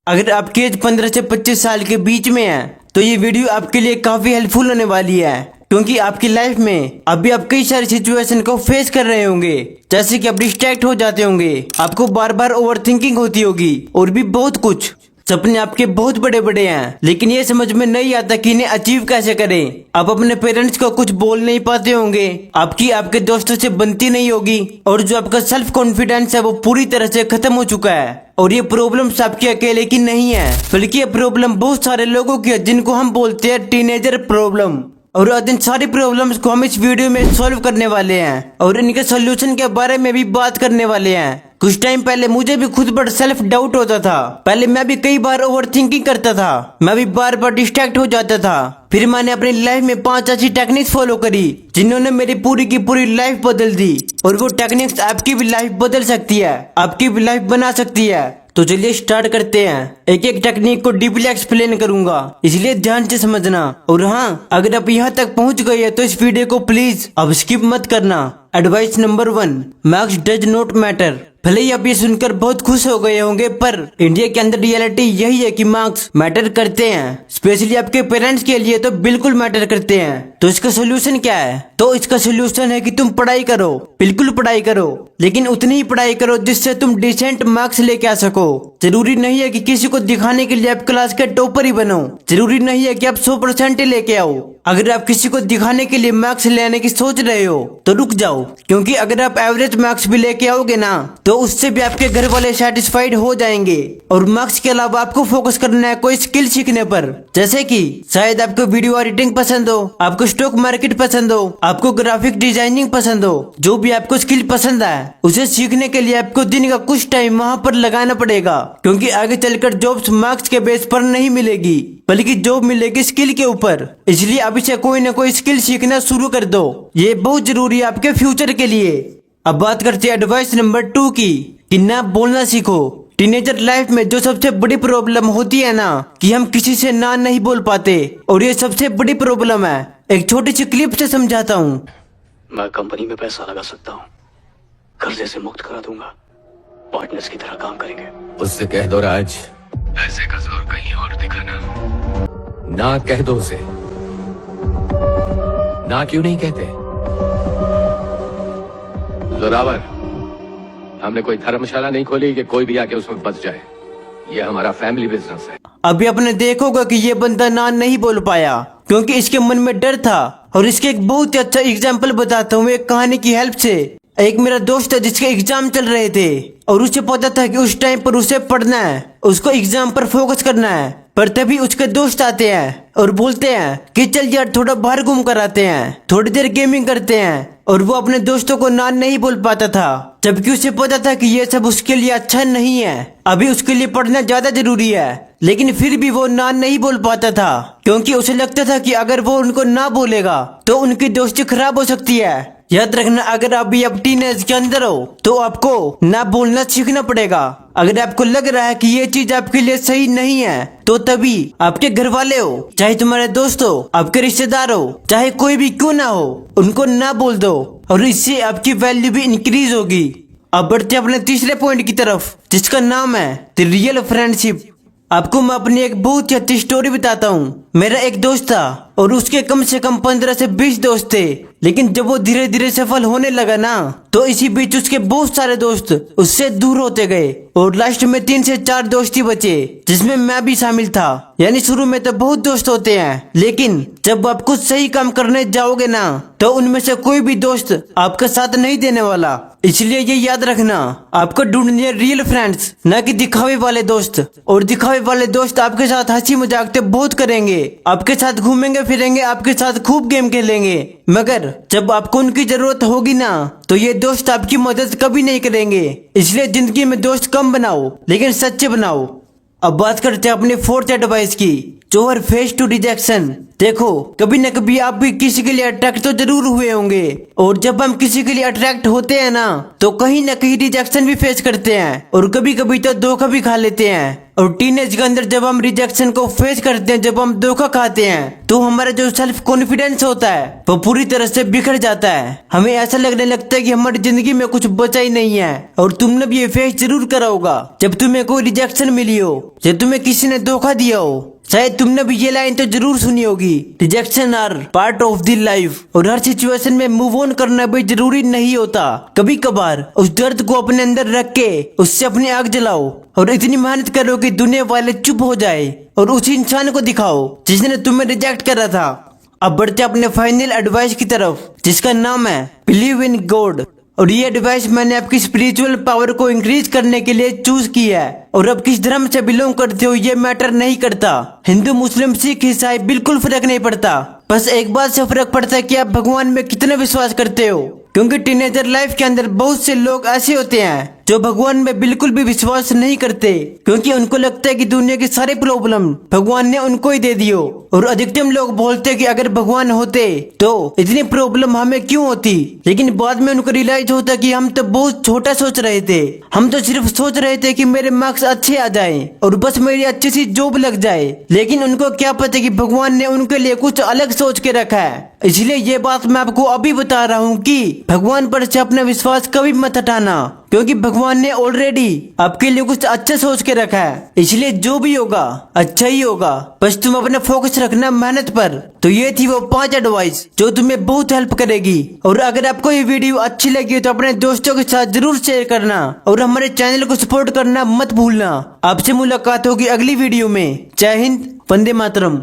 अगर आपकी एज 15 से 25 साल के बीच में है तो ये वीडियो आपके लिए काफी हेल्पफुल होने वाली है, क्योंकि आपकी लाइफ में अभी आप कई सारी सिचुएशन को फेस कर रहे होंगे, जैसे कि आप डिस्ट्रैक्ट हो जाते होंगे, आपको बार बार ओवर थिंकिंग होती होगी और भी बहुत कुछ। सपने आपके बहुत बड़े बड़े हैं, लेकिन ये समझ में नहीं आता कि इन्हें अचीव कैसे करें। आप अपने पेरेंट्स को कुछ बोल नहीं पाते होंगे, आपकी आपके दोस्तों से बनती नहीं होगी, और जो आपका सेल्फ कॉन्फिडेंस है वो पूरी तरह से खत्म हो चुका है। और ये प्रॉब्लम्स आपके अकेले की नहीं है, बल्कि ये प्रॉब्लम बहुत सारे लोगों की है, जिनको हम बोलते हैं टीनेजर प्रॉब्लम। और आज इन सारी प्रॉब्लम्स को हम इस वीडियो में सॉल्व करने वाले हैं और इनके सोल्यूशन के बारे में भी बात करने वाले हैं। कुछ टाइम पहले मुझे भी खुद पर सेल्फ डाउट होता था। पहले मैं भी कई बार ओवर थिंकिंग करता था, मैं भी बार बार डिस्ट्रैक्ट हो जाता था। फिर मैंने अपनी लाइफ में 5 ऐसी टेक्निक्स फॉलो करी जिन्होंने मेरी पूरी की पूरी लाइफ बदल दी। और वो टेक्निक्स आपकी भी लाइफ बदल सकती है, आपकी भी लाइफ बना सकती है। तो चलिए स्टार्ट करते हैं। एक एक टेक्निक को डीपली एक्सप्लेन करूंगा, इसलिए ध्यान से समझना। और हाँ, अगर आप यहाँ तक पहुँच गए हैं तो इस वीडियो को प्लीज अब स्किप मत करना। Advice number 1, marks does not matter. भले ही आप ये सुनकर बहुत खुश हो गए होंगे, पर इंडिया के अंदर रियलिटी यही है कि मार्क्स मैटर करते हैं। स्पेशली आपके पेरेंट्स के लिए तो बिल्कुल मैटर करते हैं। तो इसका सोल्यूशन क्या है? तो इसका सोल्यूशन है कि तुम पढ़ाई करो, बिल्कुल पढ़ाई करो, लेकिन उतनी ही पढ़ाई करो जिससे तुम डिसेंट मार्क्स लेके आ सको। जरूरी नहीं है कि किसी को दिखाने के लिए आप क्लास के टॉपर ही बनो, जरूरी नहीं है कि आप 100% ही लेके आओ। अगर आप किसी को दिखाने के लिए मार्क्स लेने की सोच रहे हो तो रुक जाओ, क्योंकि अगर आप एवरेज मार्क्स भी लेके आओगे ना तो उससे भी आपके घर वाले सेटिस्फाइड हो जाएंगे। और मार्क्स के अलावा आपको फोकस करना है कोई स्किल सीखने पर, जैसे कि शायद आपको वीडियो एडिटिंग पसंद हो, आपको स्टॉक मार्केट पसंद हो, आपको ग्राफिक डिजाइनिंग पसंद हो। जो भी आपको स्किल पसंद है उसे सीखने के लिए आपको दिन का कुछ टाइम वहाँ पर लगाना पड़ेगा, क्योंकि आगे चलकर जॉब्स मार्क्स के बेस पर नहीं मिलेगी, बल्कि जॉब मिलेगी स्किल के ऊपर। इसलिए अभी से कोई न कोई स्किल सीखना शुरू कर दो, ये बहुत जरूरी है आपके फ्यूचर के लिए। अब बात करते हैं एडवाइस नंबर 2 की, कि ना बोलना सीखो। टीनेजर लाइफ में जो सबसे बड़ी प्रॉब्लम होती है ना, कि हम किसी से ना नहीं बोल पाते, और ये सबसे बड़ी प्रॉब्लम है। एक छोटी सी क्लिप से समझाता हूँ। मैं कंपनी में पैसा लगा सकता हूँ, कर्जे से मुक्त करा दूंगा, पार्टनर्स की तरह काम करेंगे। उससे कह दो राज, पैसे का जोर कहीं और दिखाना। ना कह दो उसे। ना क्यों नहीं कहते? जोरावर, हमने कोई धर्मशाला नहीं खोली कि कोई भी आके उसमें बच जाए। ये हमारा फैमिली बिजनेस है। अभी आपने देखोगा कि ये बंदा ना नहीं बोल पाया क्योंकि इसके मन में डर था। और इसके एक बहुत ही अच्छा एग्जाम्पल बताता हूँ एक कहानी की हेल्प से। एक मेरा दोस्त है जिसके एग्जाम चल रहे थे, और उसे पता था कि उस टाइम पर उसे पढ़ना है, उसको एग्जाम पर फोकस करना है। पर तभी उसके दोस्त आते हैं और बोलते हैं कि चल यार थोड़ा बाहर घूम कर आते हैं, थोड़ी देर गेमिंग करते हैं। और वो अपने दोस्तों को ना नहीं बोल पाता था, जबकि उसे पता था कि ये सब उसके लिए अच्छा नहीं है, अभी उसके लिए पढ़ना ज्यादा जरूरी है। लेकिन फिर भी वो ना नहीं बोल पाता था, क्योंकि उसे लगता था कि अगर वो उनको ना बोलेगा तो उनकी दोस्ती खराब हो सकती है। याद रखना, अगर अभी आप टीनेज के अंदर हो तो आपको ना बोलना सीखना पड़ेगा। अगर आपको लग रहा है कि ये चीज आपके लिए सही नहीं है तो तभी आपके घर वाले हो, चाहे तुम्हारे दोस्त हो, आपके रिश्तेदार हो, चाहे कोई भी क्यों ना हो, उनको ना बोल दो, और इससे आपकी वैल्यू भी इंक्रीज होगी। अब बढ़ते अपने तीसरे पॉइंट की तरफ, जिसका नाम है द रियल फ्रेंडशिप। आपको मैं अपनी एक बहुत ही अच्छी स्टोरी बताता हूँ। मेरा एक दोस्त था और उसके कम से कम 15 से 20 दोस्त थे, लेकिन जब वो धीरे धीरे सफल होने लगा ना तो इसी बीच उसके बहुत सारे दोस्त उससे दूर होते गए, और लास्ट में 3 से 4 दोस्त ही बचे, जिसमें मैं भी शामिल था। यानी शुरू में तो बहुत दोस्त होते हैं, लेकिन जब आप कुछ सही काम करने जाओगे ना तो उनमें से कोई भी दोस्त आपका साथ नहीं देने वाला। इसलिए ये याद रखना, आपको ढूंढनी है रियल फ्रेंड्स, न कि दिखावे वाले दोस्त। और दिखावे वाले दोस्त आपके साथ हंसी मजाक तो बहुत करेंगे, आपके साथ घूमेंगे फिरेंगे, आपके साथ खूब गेम खेलेंगे, मगर जब आपको उनकी जरूरत होगी ना तो ये दोस्त आपकी मदद कभी नहीं करेंगे। इसलिए जिंदगी में दोस्त कम बनाओ, लेकिन सच्चे बनाओ। अब बात करते हैं अपनी 4th एडवाइस की, जो हर फेस टू रिजेक्शन। देखो, कभी न कभी आप भी किसी के लिए अट्रैक्ट तो जरूर हुए होंगे, और जब हम किसी के लिए अट्रैक्ट होते हैं ना, तो कहीं न कहीं रिजेक्शन भी फेस करते हैं, और कभी कभी तो धोखा भी खा लेते हैं। और टीनेज के अंदर जब हम रिजेक्शन को फेस करते हैं, जब हम धोखा खाते हैं, तो हमारा जो सेल्फ कॉन्फिडेंस होता है वो पूरी तरह से बिखर जाता है। हमें ऐसा लगने लगता है कि हमारी जिंदगी में कुछ बचा ही नहीं है। और तुमने भी ये फेस जरूर करा होगा, जब तुम्हें कोई रिजेक्शन मिली हो, जब तुम्हें किसी ने धोखा दिया हो। शायद तुमने भी ये लाइन तो जरूर सुनी होगी, rejection are part of the life. और हर सिचुएशन में मूव ऑन करना भी जरूरी नहीं होता। कभी कभार उस दर्द को अपने अंदर रख के उससे अपनी आग जलाओ, और इतनी मेहनत करो कि दुनिया वाले चुप हो जाए, और उस इंसान को दिखाओ जिसने तुम्हें रिजेक्ट करा था। अब बढ़ते अपने फाइनल एडवाइस की तरफ, जिसका नाम है बिलीव इन गॉड। और ये एडवाइस मैंने आपकी स्पिरिचुअल पावर को इंक्रीज करने के लिए चूज किया है। और अब किस धर्म से बिलोंग करते हो ये मैटर नहीं करता। हिंदू, मुस्लिम, सिख, ईसाई बिल्कुल फर्क नहीं पड़ता। बस एक बात से फर्क पड़ता है कि आप भगवान में कितना विश्वास करते हो। क्योंकि टीनेजर लाइफ के अंदर बहुत से लोग ऐसे होते हैं जो भगवान में बिल्कुल भी विश्वास नहीं करते, क्योंकि उनको लगता है कि दुनिया की सारी प्रॉब्लम भगवान ने उनको ही दे दियो। और अधिकतम लोग बोलते हैं कि अगर भगवान होते तो इतनी प्रॉब्लम हमें क्यों होती। लेकिन बाद में उनको रियलाइज होता कि हम तो बहुत छोटा सोच रहे थे। हम तो सिर्फ सोच रहे थे कि मेरे मार्क्स अच्छे आ जाएं और बस मेरी अच्छी सी जॉब लग जाए। लेकिन उनको क्या पता कि भगवान ने उनके लिए कुछ अलग सोच के रखा है। इसलिए ये बात मैं आपको अभी बता रहा हूँ कि भगवान पर से अपना विश्वास कभी मत हटाना, क्योंकि भगवान ने ऑलरेडी आपके लिए कुछ अच्छा सोच के रखा है। इसलिए जो भी होगा अच्छा ही होगा, बस तुम अपना फोकस रखना मेहनत पर। तो ये थी वो 5 एडवाइस जो तुम्हें बहुत हेल्प करेगी। और अगर आपको ये वीडियो अच्छी लगी तो अपने दोस्तों के साथ जरूर शेयर करना, और हमारे चैनल को सपोर्ट करना मत भूलना। आपसे मुलाकात होगी अगली वीडियो में। जय हिंद, वंदे मातरम।